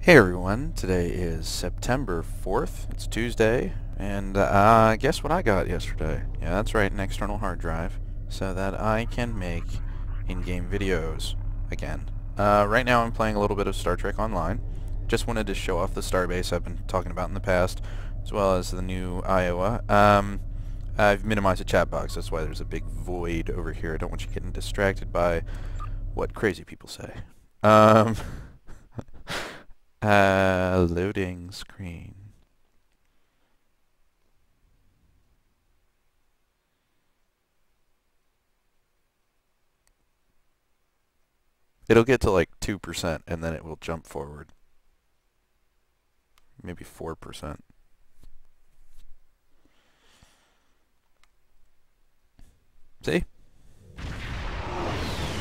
Hey everyone, today is September 4th, it's Tuesday, and guess what I got yesterday? Yeah, that's right, an external hard drive, so that I can make in-game videos again. Right now I'm playing a little bit of Star Trek Online. Just wanted to show off the Starbase I've been talking about in the past, as well as the new Iowa. I've minimized the chat box, that's why there's a big void over here. I don't want you getting distracted by what crazy people say. Loading screen. It'll get to like 2% and then it will jump forward. Maybe 4%. See?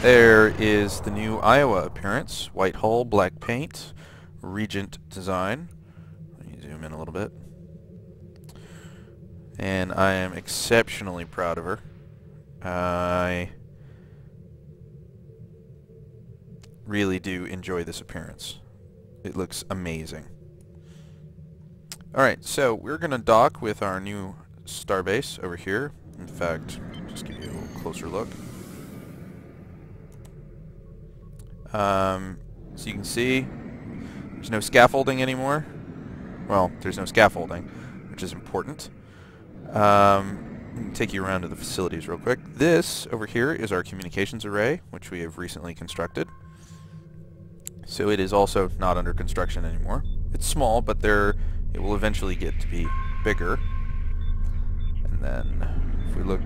There is the new Iowa appearance. White hull, black paint, Regent design. Let me zoom in a little bit. And I am exceptionally proud of her. I really do enjoy this appearance. It looks amazing. Alright, so we're going to dock with our new Starbase over here. In fact, just give you a little closer look. So you can see there's no scaffolding anymore. Well, there's no scaffolding, which is important. Let me take you around to the facilities real quick. This over here is our communications array, which we have recently constructed. So it is also not under construction anymore. It's small, but it will eventually get to be bigger. And then if we look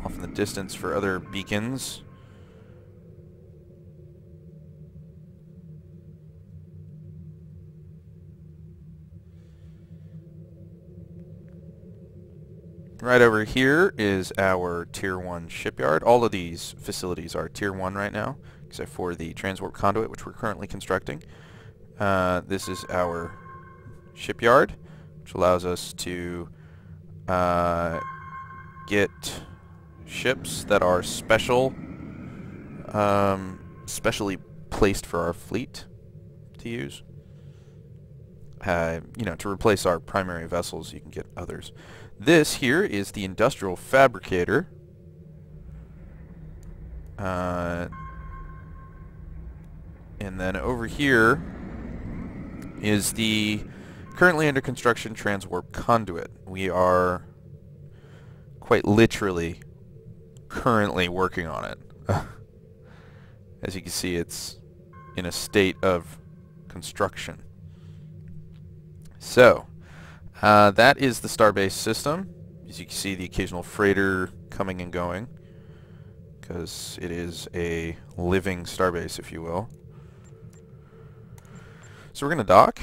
off in the distance for other beacons, right over here is our Tier 1 shipyard. All of these facilities are Tier 1 right now, except for the transwarp conduit, which we're currently constructing. This is our shipyard, which allows us to get ships that are specially placed for our fleet to use. To replace our primary vessels, you can get others. This here is the industrial fabricator. And then over here is the currently under construction transwarp conduit. We are quite literally currently working on it. As you can see, it's in a state of construction. So, that is the Starbase system. As you can see, the occasional freighter coming and going, because it is a living Starbase, if you will. So we're going to dock,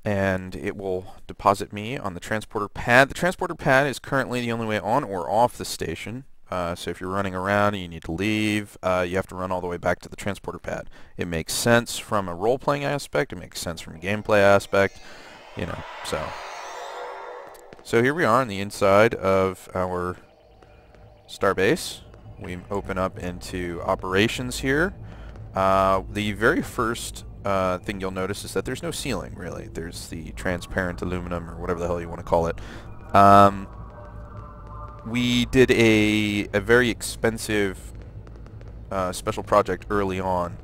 and it will deposit me on the transporter pad. The transporter pad is currently the only way on or off the station. So if you're running around and you need to leave, you have to run all the way back to the transporter pad. It makes sense from a role-playing aspect. It makes sense from a gameplay aspect. So here we are on the inside of our Starbase. We open up into operations here. The very first thing you'll notice is that there's no ceiling, really. There's the transparent aluminum, or whatever the hell you want to call it. We did a very expensive special project early on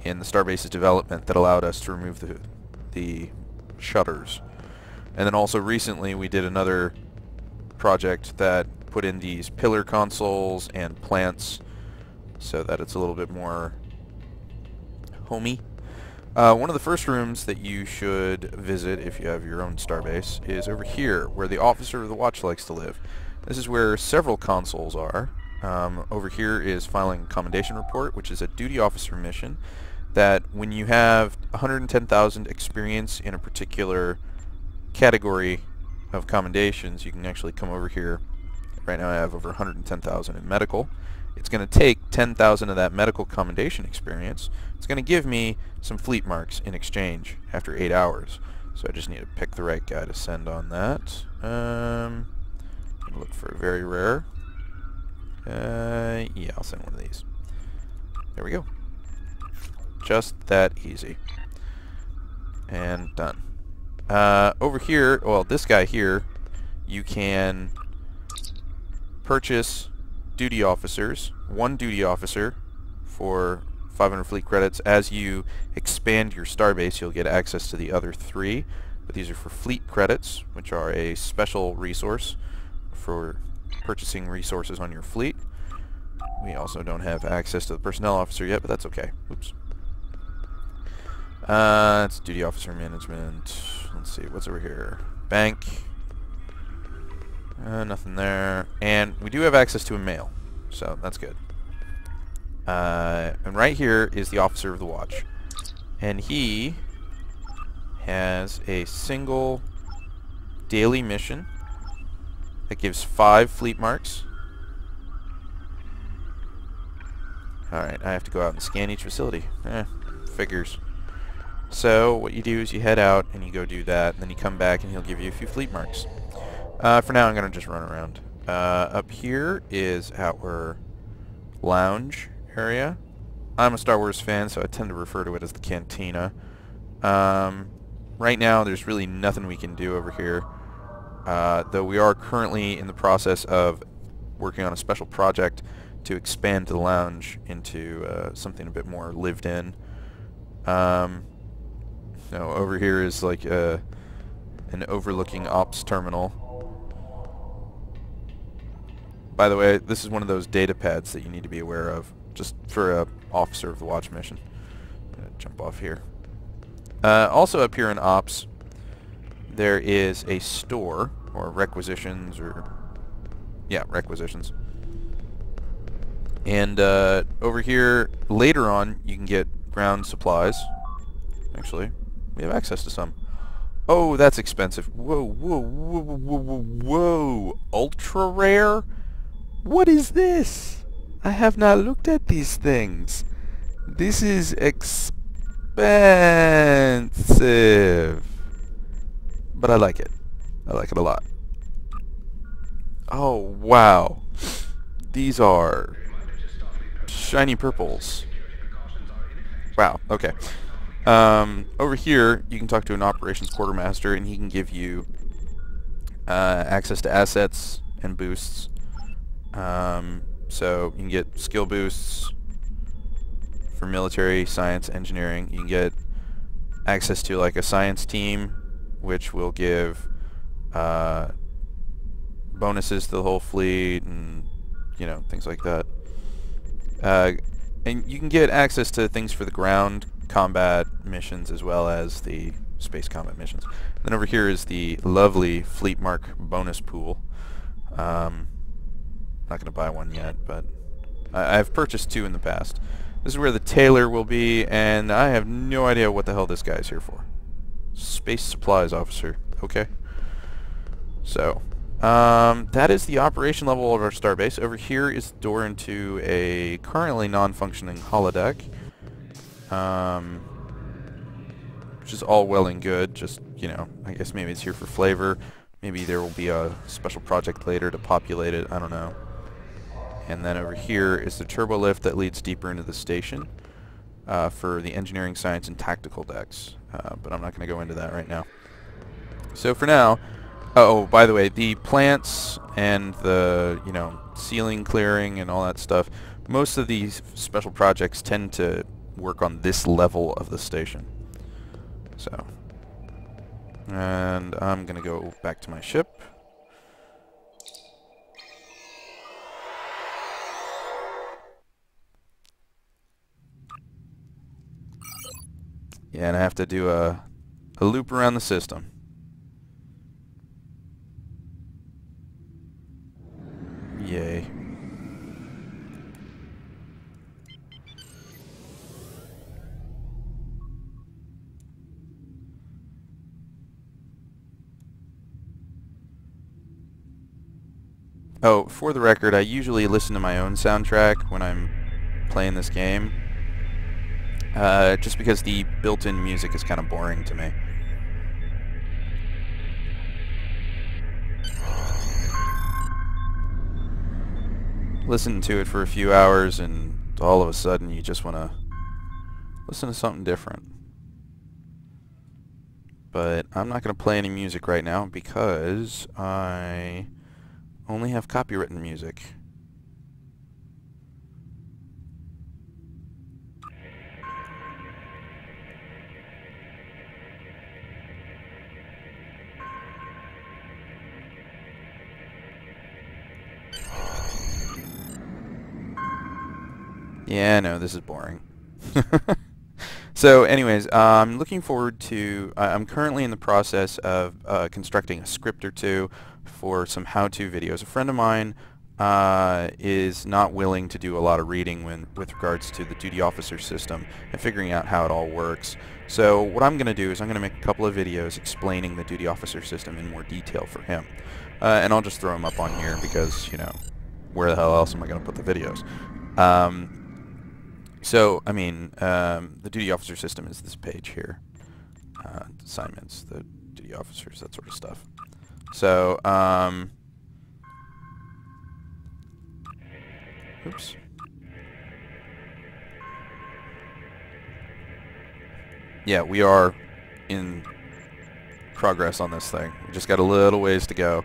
in the Starbase's development that allowed us to remove the shutters. And then also recently we did another project that put in these pillar consoles and plants so that it's a little bit more homey. One of the first rooms that you should visit if you have your own Starbase is over here, where the officer of the watch likes to live. This is where several consoles are. Over here is filing commendation report, which is a duty officer mission that when you have 110,000 experience in a particular category of commendations, you can actually come over here. Right now I have over 110,000 in medical. It's going to take 10,000 of that medical commendation experience. It's going to give me some fleet marks in exchange after 8 hours. So I just need to pick the right guy to send on that. Look for a very rare. Yeah, I'll send one of these. There we go. Just that easy. And done. Over here, well, this guy here, you can purchase duty officers, one duty officer for 500 fleet credits. As you expand your starbase, you'll get access to the other 3, but these are for fleet credits, which are a special resource for purchasing resources on your fleet. We also don't have access to the personnel officer yet, but that's okay. Oops. It's duty officer management. Let's see, what's over here? Bank. Nothing there. And we do have access to a mail, so that's good. And right here is the officer of the watch. And he has a single daily mission that gives 5 fleet marks. Alright, I have to go out and scan each facility. Figures. So, what you do is you head out and you go do that, and then you come back and he'll give you a few fleet marks. For now, I'm going to just run around. Up here is our lounge area. I'm a Star Wars fan, so I tend to refer to it as the cantina. Right now, there's really nothing we can do over here, though we are currently in the process of working on a special project to expand the lounge into something a bit more lived in. Over here is like an overlooking ops terminal. By the way, this is one of those data pads that you need to be aware of, just for a officer of the watch mission. Jump off here. Also up here in ops, there is a store, or requisitions, requisitions. And over here, later on, you can get ground supplies. Actually, we have access to some. Oh, that's expensive. Whoa, whoa, whoa, whoa, whoa, whoa. Ultra rare? What is this? I have not looked at these things. This is expensive. But I like it. I like it a lot. Oh, wow. These are shiny purples. Wow, okay. Over here, you can talk to an operations quartermaster, and he can give you access to assets and boosts. So you can get skill boosts for military, science, engineering. You can get access to like a science team, which will give bonuses to the whole fleet, and things like that. And you can get access to things for the ground combat missions as well as the space combat missions. Then over here is the lovely fleet mark bonus pool. Not going to buy one yet, but I've purchased 2 in the past. This is where the tailor will be, and I have no idea what the hell this guy's here for. Space supplies officer. Okay. So, that is the operation level of our starbase. Over here is the door into a currently non-functioning holodeck. Which is all well and good, just, I guess maybe it's here for flavor. Maybe there will be a special project later to populate it, I don't know. And then over here is the turbo lift that leads deeper into the station for the engineering, science, and tactical decks. But I'm not going to go into that right now. So for now, oh, by the way, the plants and the, ceiling clearing and all that stuff, most of these special projects tend to work on this level of the station. So, and I'm going to go back to my ship. Yeah, and I have to do a loop around the system. Yay. Oh, for the record, I usually listen to my own soundtrack when I'm playing this game. Just because the built-in music is kind of boring to me. Listen to it for a few hours and all of a sudden you just want to listen to something different. but I'm not going to play any music right now because I only have copywritten music. Yeah, no, this is boring. So anyways, I'm looking forward to, I'm currently in the process of constructing a script or two for some how-to videos. A friend of mine is not willing to do a lot of reading with regards to the duty officer system and figuring out how it all works. So what I'm going to do is I'm going to make a couple of videos explaining the duty officer system in more detail for him. And I'll just throw them up on here because, you know, where the hell else am I going to put the videos? So, I mean, the duty officer system is this page here. Assignments, the duty officers, that sort of stuff. So, oops. Yeah, we are in progress on this thing. We just got a little ways to go.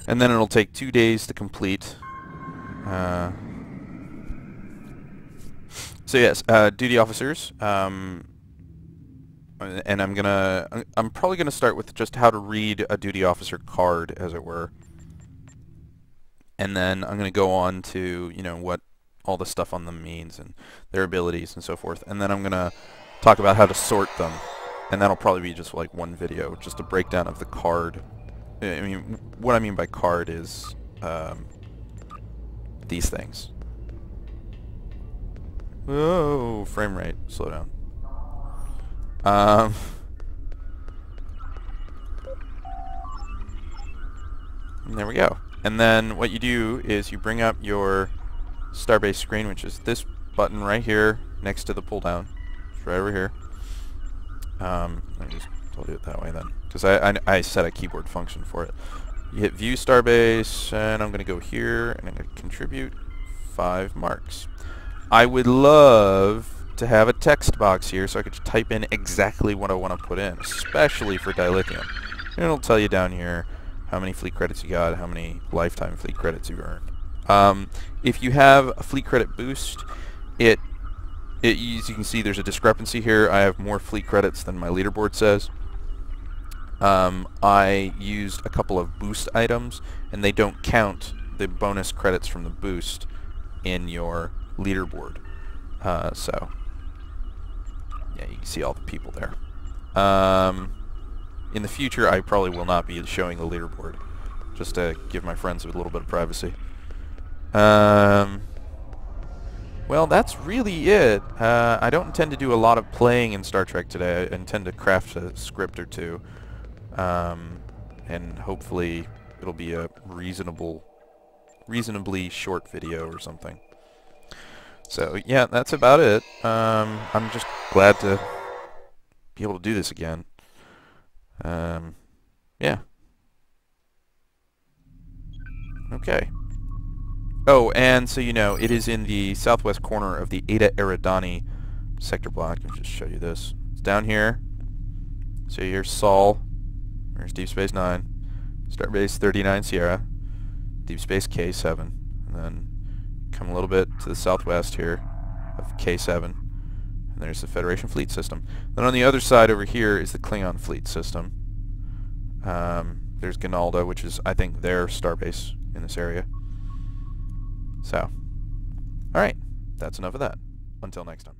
And then it'll take 2 days to complete. So yes, duty officers, and I'm probably gonna start with just how to read a duty officer card, as it were, and then I'm gonna go on to, you know, what all the stuff on them means and their abilities and so forth, and then I'm gonna talk about how to sort them, and that'll probably be just like one video, just a breakdown of the card. I mean, what I mean by card is these things. Whoa, frame rate, slow down. And there we go. And then what you do is you bring up your Starbase Screen, which is this button right here next to the pull down. It's right over here. Let me just do it that way then, because I set a keyboard function for it. You hit View Starbase, and I'm going to go here, and I'm going to contribute 5 marks. I would love to have a text box here so I could just type in exactly what I want to put in, especially for dilithium. And it'll tell you down here how many fleet credits you got, how many lifetime fleet credits you've earned. If you have a fleet credit boost, as you can see, there's a discrepancy here. I have more fleet credits than my leaderboard says. I used a couple of boost items, and they don't count the bonus credits from the boost in your leaderboard. So yeah, you can see all the people there. In the future, I probably will not be showing the leaderboard, just to give my friends a little bit of privacy. Well, that's really it. I don't intend to do a lot of playing in Star Trek today. I intend to craft a script or two, and hopefully it'll be a reasonably short video or something. So yeah, that's about it. I'm just glad to be able to do this again. Yeah. Okay. Oh, and so you know, it is in the southwest corner of the Eta Eridani sector block. Let me just show you this. It's down here. So here's Sol. There's Deep Space Nine. Starbase 39 Sierra. Deep Space K7. And then come a little bit to the southwest here of K7. And there's the Federation fleet system. Then on the other side over here is the Klingon fleet system. There's Ganalda, which is, I think, their starbase in this area. So, alright, that's enough of that. Until next time.